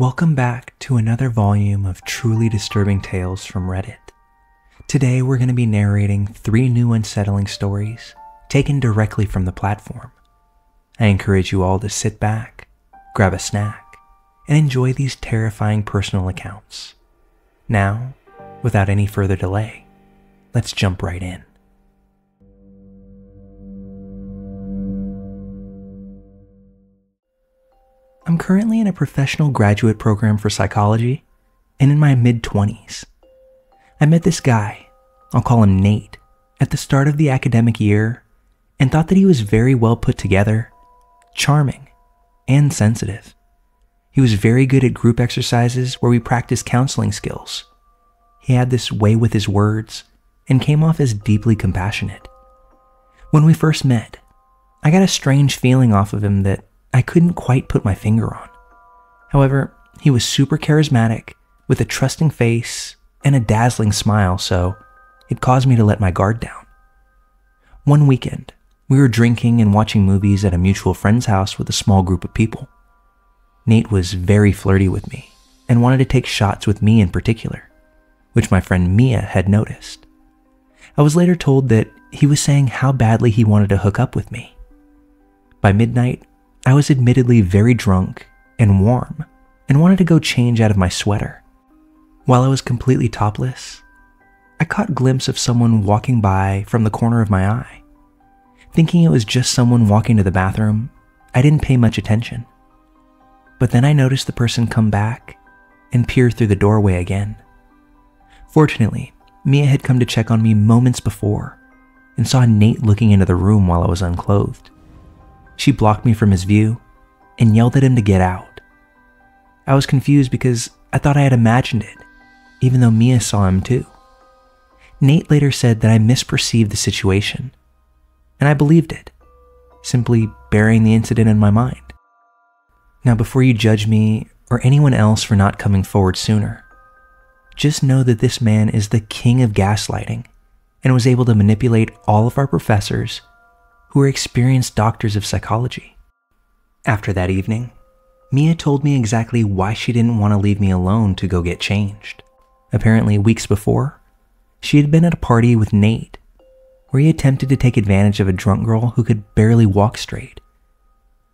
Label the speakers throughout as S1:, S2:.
S1: Welcome back to another volume of truly disturbing tales from Reddit. Today we're going to be narrating 3 new unsettling stories taken directly from the platform. I encourage you all to sit back, grab a snack, and enjoy these terrifying personal accounts. Now, without any further delay, let's jump right in. I'm currently in a professional graduate program for psychology and in my mid-20s. I met this guy, I'll call him Nate, at the start of the academic year and thought that he was very well put together, charming, and sensitive. He was very good at group exercises where we practiced counseling skills. He had this way with his words and came off as deeply compassionate. When we first met, I got a strange feeling off of him that I couldn't quite put my finger on. However, he was super charismatic with a trusting face and a dazzling smile, so it caused me to let my guard down. One weekend, we were drinking and watching movies at a mutual friend's house with a small group of people. Nate was very flirty with me and wanted to take shots with me in particular, which my friend Mia had noticed. I was later told that he was saying how badly he wanted to hook up with me. By midnight, I was admittedly very drunk and warm and wanted to go change out of my sweater. While I was completely topless, I caught a glimpse of someone walking by from the corner of my eye. Thinking it was just someone walking to the bathroom, I didn't pay much attention. But then I noticed the person come back and peer through the doorway again. Fortunately, Mia had come to check on me moments before and saw Nate looking into the room while I was unclothed. She blocked me from his view and yelled at him to get out. I was confused because I thought I had imagined it, even though Mia saw him too. Nate later said that I misperceived the situation, and I believed it, simply burying the incident in my mind. Now, before you judge me or anyone else for not coming forward sooner, just know that this man is the king of gaslighting and was able to manipulate all of our professors who were experienced doctors of psychology. After that evening, Mia told me exactly why she didn't want to leave me alone to go get changed. Apparently, weeks before, she had been at a party with Nate, where he attempted to take advantage of a drunk girl who could barely walk straight.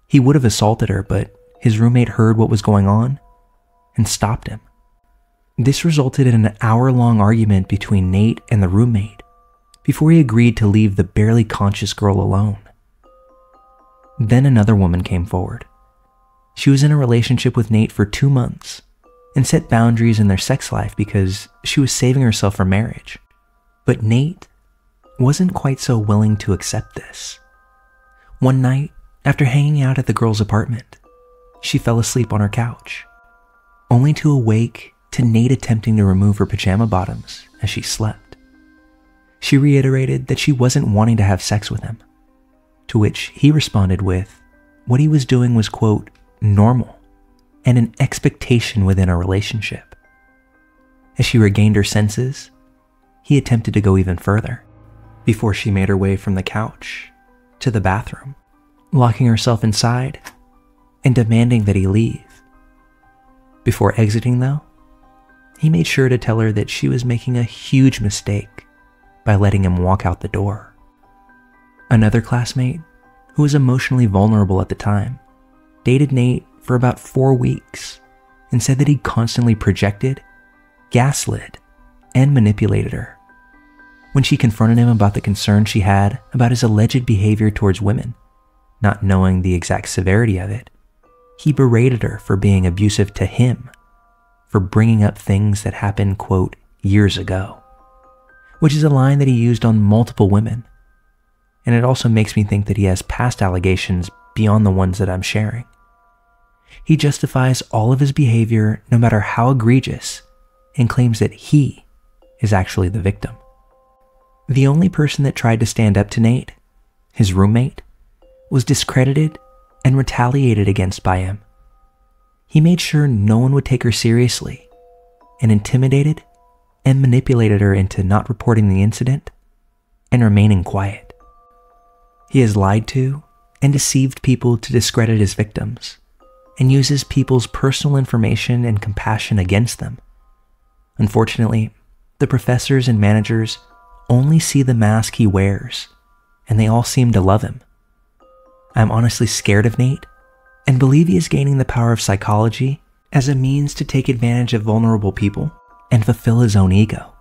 S1: He would have assaulted her, but his roommate heard what was going on and stopped him. This resulted in an hour-long argument between Nate and the roommate, before he agreed to leave the barely conscious girl alone. Then another woman came forward. She was in a relationship with Nate for 2 months and set boundaries in their sex life because she was saving herself for marriage. But Nate wasn't quite so willing to accept this. One night, after hanging out at the girl's apartment, she fell asleep on her couch, only to awake to Nate attempting to remove her pajama bottoms as she slept. She reiterated that she wasn't wanting to have sex with him, to which he responded with what he was doing was, quote, normal and an expectation within a relationship. As she regained her senses, he attempted to go even further before she made her way from the couch to the bathroom, locking herself inside and demanding that he leave. Before exiting though, he made sure to tell her that she was making a huge mistake by letting him walk out the door. Another classmate, who was emotionally vulnerable at the time, dated Nate for about 4 weeks and said that he constantly projected, gaslit, and manipulated her. When she confronted him about the concern she had about his alleged behavior towards women, not knowing the exact severity of it, he berated her for being abusive to him, for bringing up things that happened, quote, years ago, which is a line that he used on multiple women. And it also makes me think that he has past allegations beyond the ones that I'm sharing. He justifies all of his behavior, no matter how egregious, and claims that he is actually the victim. The only person that tried to stand up to Nate, his roommate, was discredited and retaliated against by him. He made sure no one would take her seriously and intimidated and manipulated her into not reporting the incident and remaining quiet. He has lied to and deceived people to discredit his victims and uses people's personal information and compassion against them. Unfortunately, the professors and managers only see the mask he wears, and they all seem to love him. I'm honestly scared of Nate and believe he is gaining the power of psychology as a means to take advantage of vulnerable people and fulfill his own ego.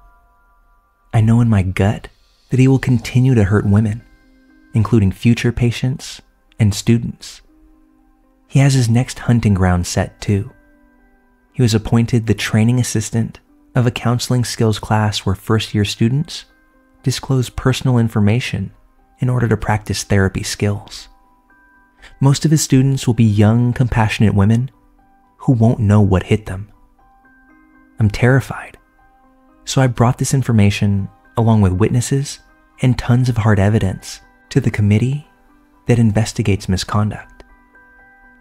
S1: I know in my gut that he will continue to hurt women, including future patients and students. He has his next hunting ground set too. He was appointed the training assistant of a counseling skills class where first-year students disclose personal information in order to practice therapy skills. Most of his students will be young, compassionate women who won't know what hit them. I'm terrified, so I brought this information, along with witnesses and tons of hard evidence, to the committee that investigates misconduct.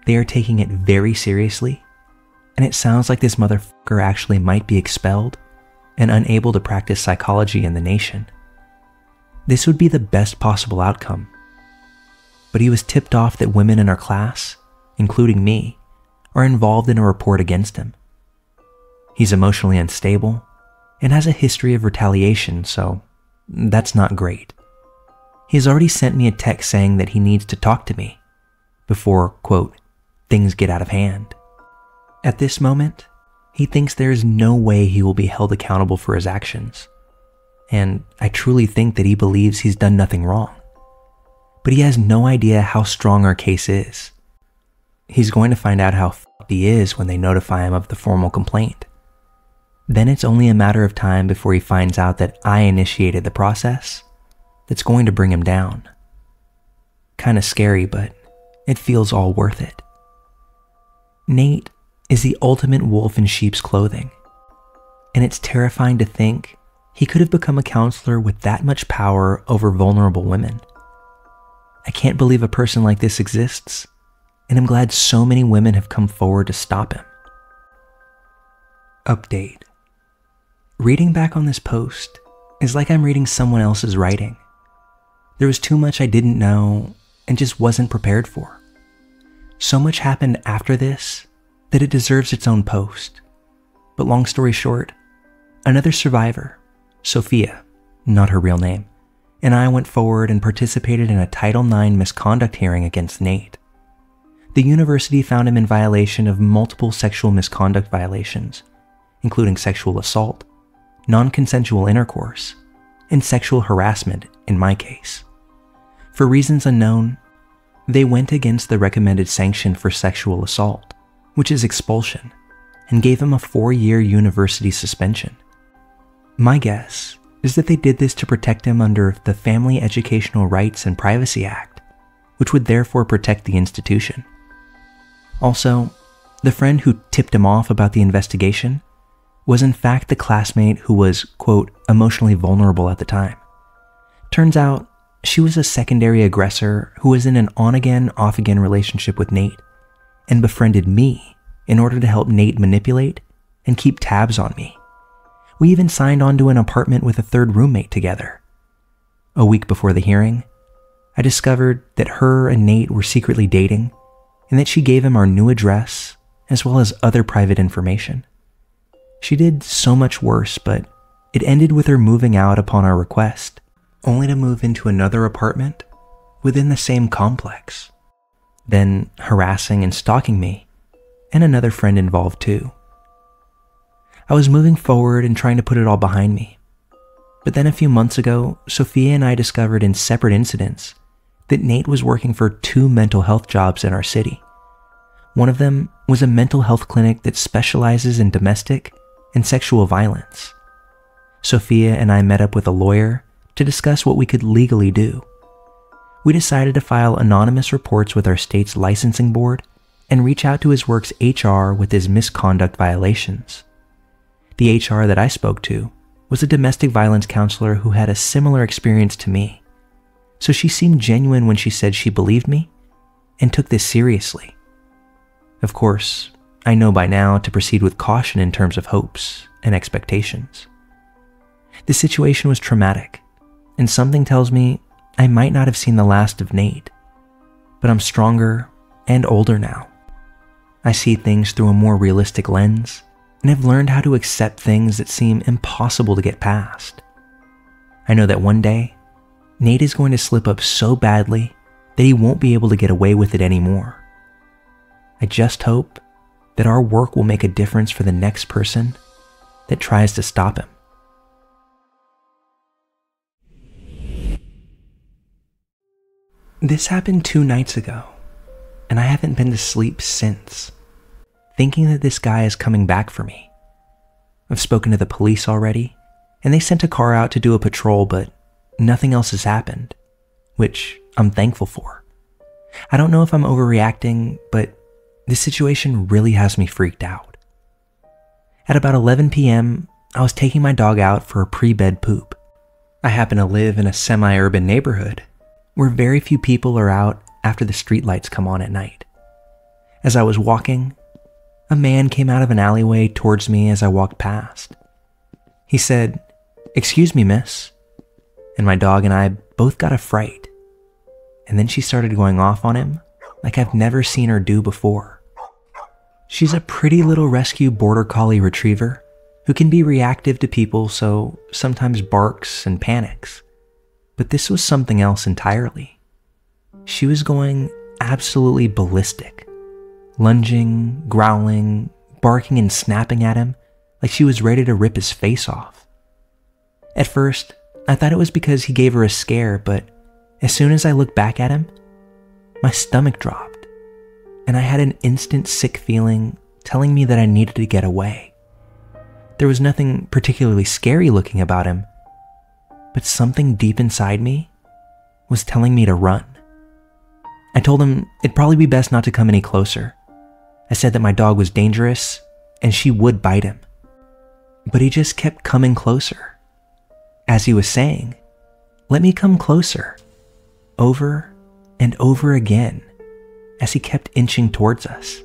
S1: They are taking it very seriously, and it sounds like this motherfucker actually might be expelled and unable to practice psychology in the nation. This would be the best possible outcome. But he was tipped off that women in our class, including me, are involved in a report against him. He's emotionally unstable and has a history of retaliation, so that's not great. He has already sent me a text saying that he needs to talk to me before, quote, things get out of hand. At this moment, he thinks there is no way he will be held accountable for his actions, and I truly think that he believes he's done nothing wrong. But he has no idea how strong our case is. He's going to find out how f***ed he is when they notify him of the formal complaint. Then it's only a matter of time before he finds out that I initiated the process that's going to bring him down. Kinda scary, but it feels all worth it. Nate is the ultimate wolf in sheep's clothing, and it's terrifying to think he could have become a counselor with that much power over vulnerable women. I can't believe a person like this exists, and I'm glad so many women have come forward to stop him. Update. Reading back on this post is like I'm reading someone else's writing. There was too much I didn't know and just wasn't prepared for. So much happened after this that it deserves its own post. But long story short, another survivor, Sophia, not her real name, and I went forward and participated in a Title IX misconduct hearing against Nate. The university found him in violation of multiple sexual misconduct violations, including sexual assault, non-consensual intercourse, and sexual harassment in my case. For reasons unknown, they went against the recommended sanction for sexual assault, which is expulsion, and gave him a 4-year university suspension. My guess is that they did this to protect him under the Family Educational Rights and Privacy Act, which would therefore protect the institution. Also, the friend who tipped him off about the investigation was in fact the classmate who was, quote, emotionally vulnerable at the time. Turns out, she was a secondary aggressor who was in an on-again, off-again relationship with Nate and befriended me in order to help Nate manipulate and keep tabs on me. We even signed onto an apartment with a third roommate together. A week before the hearing, I discovered that her and Nate were secretly dating and that she gave him our new address as well as other private information. She did so much worse, but it ended with her moving out upon our request, only to move into another apartment within the same complex, then harassing and stalking me and another friend involved too. I was moving forward and trying to put it all behind me. But then a few months ago, Sophia and I discovered in separate incidents that Nate was working for 2 mental health jobs in our city. One of them was a mental health clinic that specializes in domestic and sexual violence. Sophia and I met up with a lawyer to discuss what we could legally do. We decided to file anonymous reports with our state's licensing board and reach out to his work's HR with his misconduct violations. The HR that I spoke to was a domestic violence counselor who had a similar experience to me, so she seemed genuine when she said she believed me and took this seriously. Of course, I know by now to proceed with caution in terms of hopes and expectations. The situation was traumatic, and something tells me I might not have seen the last of Nate, but I'm stronger and older now. I see things through a more realistic lens, and have learned how to accept things that seem impossible to get past. I know that one day, Nate is going to slip up so badly that he won't be able to get away with it anymore. I just hope that our work will make a difference for the next person that tries to stop him. This happened 2 nights ago, and I haven't been to sleep since, thinking that this guy is coming back for me. I've spoken to the police already, and they sent a car out to do a patrol, but nothing else has happened, which I'm thankful for. I don't know if I'm overreacting, but this situation really has me freaked out. At about 11 p.m., I was taking my dog out for a pre-bed poop. I happen to live in a semi-urban neighborhood where very few people are out after the streetlights come on at night. As I was walking, a man came out of an alleyway towards me as I walked past. He said, "Excuse me, miss." And my dog and I both got a fright. And then she started going off on him like I've never seen her do before. She's a pretty little rescue border collie retriever who can be reactive to people, so sometimes barks and panics. But this was something else entirely. She was going absolutely ballistic, lunging, growling, barking and snapping at him like she was ready to rip his face off. At first, I thought it was because he gave her a scare, but as soon as I looked back at him, my stomach dropped, and I had an instant sick feeling telling me that I needed to get away. There was nothing particularly scary looking about him, but something deep inside me was telling me to run. I told him it'd probably be best not to come any closer. I said that my dog was dangerous and she would bite him. But he just kept coming closer. As he was saying, "Let me come closer," over and over again as he kept inching towards us.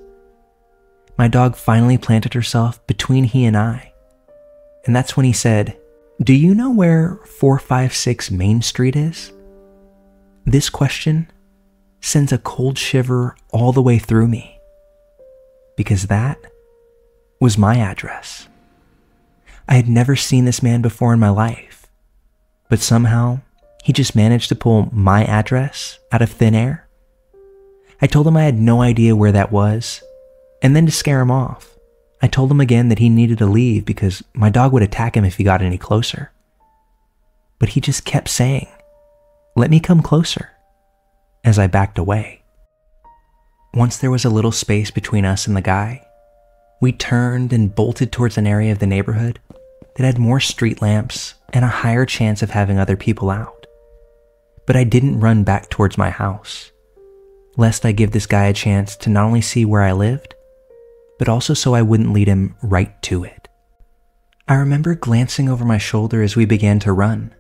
S1: My dog finally planted herself between he and I, and that's when he said, "Do you know where 456 Main Street is?" This question sends a cold shiver all the way through me, because that was my address. I had never seen this man before in my life, but somehow he just managed to pull my address out of thin air. I told him I had no idea where that was, and then to scare him off, I told him again that he needed to leave because my dog would attack him if he got any closer. But he just kept saying, "Let me come closer," as I backed away. Once there was a little space between us and the guy, we turned and bolted towards an area of the neighborhood that had more street lamps and a higher chance of having other people out. But I didn't run back towards my house, lest I give this guy a chance to not only see where I lived, but also so I wouldn't lead him right to it. I remember glancing over my shoulder as we began to run,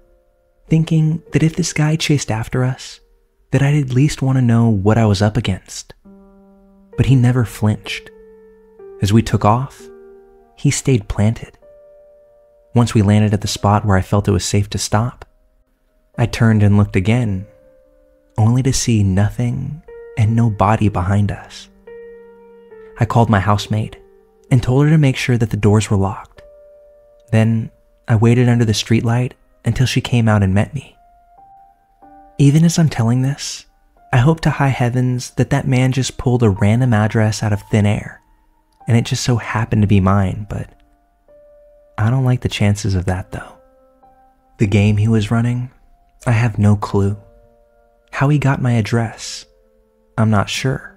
S1: thinking that if this guy chased after us, that I'd at least want to know what I was up against. But he never flinched. As we took off, he stayed planted. Once we landed at the spot where I felt it was safe to stop, I turned and looked again, only to see nothing and no body behind us. I called my housemate and told her to make sure that the doors were locked. Then I waited under the streetlight until she came out and met me. Even as I'm telling this, I hope to high heavens that that man just pulled a random address out of thin air, and it just so happened to be mine, but I don't like the chances of that though. The game he was running, I have no clue. How he got my address, I'm not sure.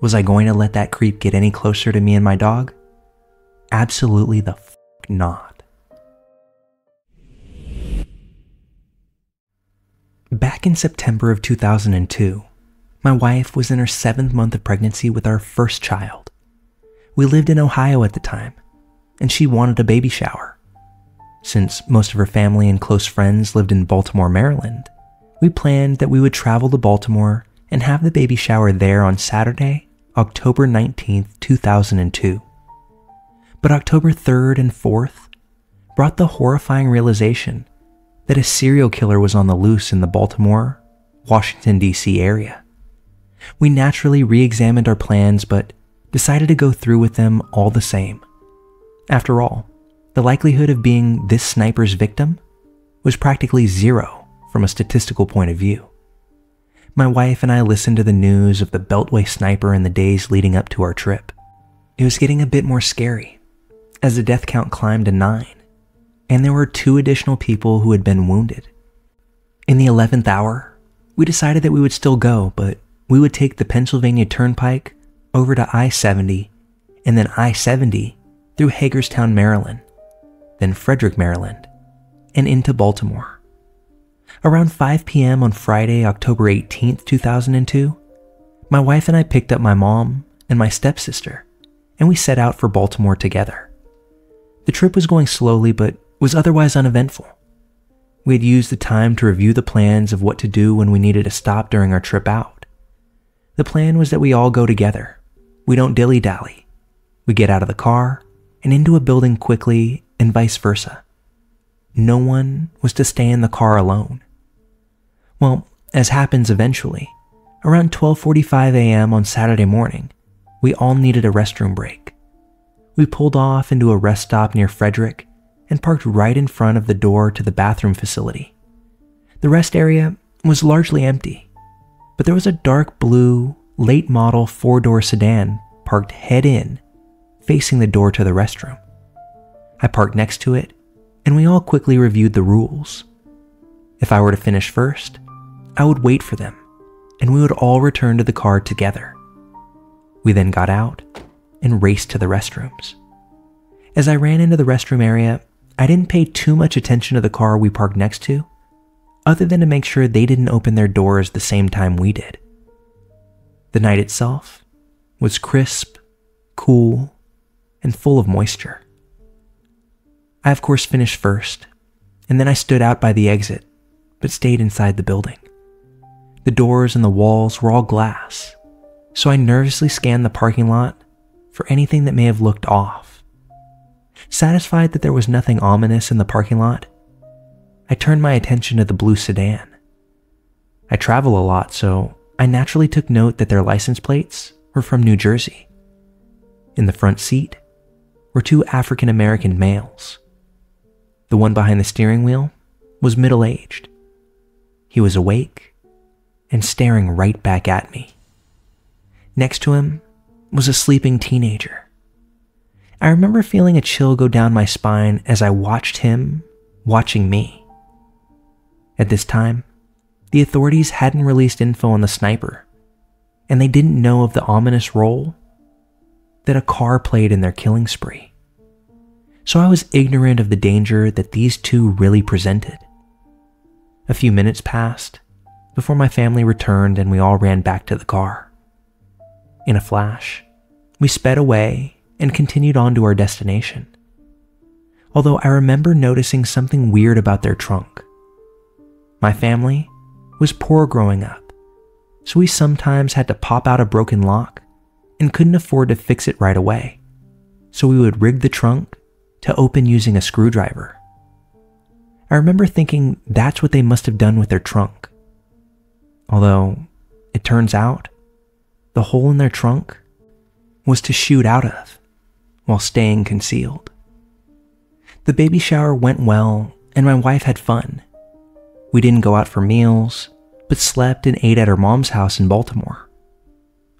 S1: Was I going to let that creep get any closer to me and my dog? Absolutely the f*** not. Back in September of 2002, my wife was in her 7th month of pregnancy with our first child. We lived in Ohio at the time, and she wanted a baby shower. Since most of her family and close friends lived in Baltimore, Maryland, we planned that we would travel to Baltimore and have the baby shower there on Saturday, October 19th, 2002. But October 3rd and 4th brought the horrifying realization that a serial killer was on the loose in the Baltimore, Washington, D.C. area. We naturally re-examined our plans, but decided to go through with them all the same. After all, the likelihood of being this sniper's victim was practically zero from a statistical point of view. My wife and I listened to the news of the Beltway sniper in the days leading up to our trip. It was getting a bit more scary as the death count climbed to 9, and there were 2 additional people who had been wounded. In the 11th hour, we decided that we would still go, but we would take the Pennsylvania Turnpike over to I-70 and then I-70 through Hagerstown, Maryland, then Frederick, Maryland, and into Baltimore. Around 5 p.m. on Friday, October 18th, 2002, my wife and I picked up my mom and my stepsister, and we set out for Baltimore together. The trip was going slowly, but was otherwise uneventful. We had used the time to review the plans of what to do when we needed to stop during our trip out. The plan was that we all go together. We don't dilly-dally. We get out of the car and into a building quickly, and vice versa. No one was to stay in the car alone. Well, as happens eventually, around 12:45 a.m. on Saturday morning, we all needed a restroom break. We pulled off into a rest stop near Frederick and parked right in front of the door to the bathroom facility. The rest area was largely empty, but there was a dark blue, late model 4-door sedan parked head in, facing the door to the restroom. I parked next to it, and we all quickly reviewed the rules. If I were to finish first, I would wait for them, and we would all return to the car together. We then got out and raced to the restrooms. As I ran into the restroom area, I didn't pay too much attention to the car we parked next to, other than to make sure they didn't open their doors the same time we did. The night itself was crisp, cool, and full of moisture. I of course finished first, and then I stood out by the exit, but stayed inside the building. The doors and the walls were all glass, so I nervously scanned the parking lot for anything that may have looked off. Satisfied that there was nothing ominous in the parking lot, I turned my attention to the blue sedan. I travel a lot, so I naturally took note that their license plates were from New Jersey. In the front seat were 2 African American males. The one behind the steering wheel was middle-aged. He was awake and staring right back at me. Next to him was a sleeping teenager. I remember feeling a chill go down my spine as I watched him watching me. At this time, the authorities hadn't released info on the sniper, and they didn't know of the ominous role that a car played in their killing spree. So I was ignorant of the danger that these 2 really presented. A few minutes passed before my family returned and we all ran back to the car. In a flash, we sped away and continued on to our destination. Although I remember noticing something weird about their trunk. My family was poor growing up, so we sometimes had to pop out a broken lock and couldn't afford to fix it right away, so we would rig the trunk to open using a screwdriver. I remember thinking that's what they must have done with their trunk. Although, it turns out, the hole in their trunk was to shoot out of while staying concealed. The baby shower went well, and my wife had fun. We didn't go out for meals, but slept and ate at her mom's house in Baltimore.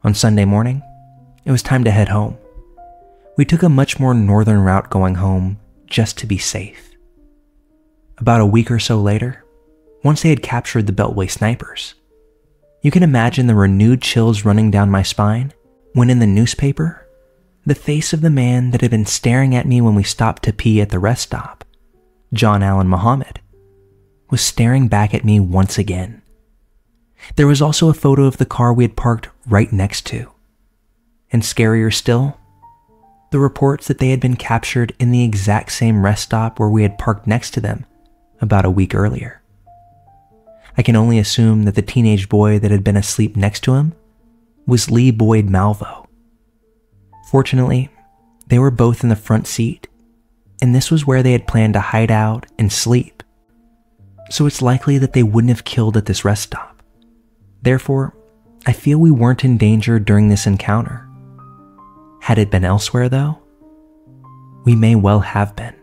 S1: On Sunday morning, it was time to head home. We took a much more northern route going home just to be safe. About a week or so later, once they had captured the Beltway snipers, you can imagine the renewed chills running down my spine when in the newspaper, the face of the man that had been staring at me when we stopped to pee at the rest stop, John Allen Muhammad, was staring back at me once again. There was also a photo of the car we had parked right next to. And scarier still, the reports that they had been captured in the exact same rest stop where we had parked next to them about a week earlier. I can only assume that the teenage boy that had been asleep next to him was 𝐦𝐨𝐫𝐞. Fortunately, they were both in the front seat, and this was where they had planned to hide out and sleep. So it's likely that they wouldn't have killed at this rest stop. Therefore, I feel we weren't in danger during this encounter. Had it been elsewhere, though, we may well have been.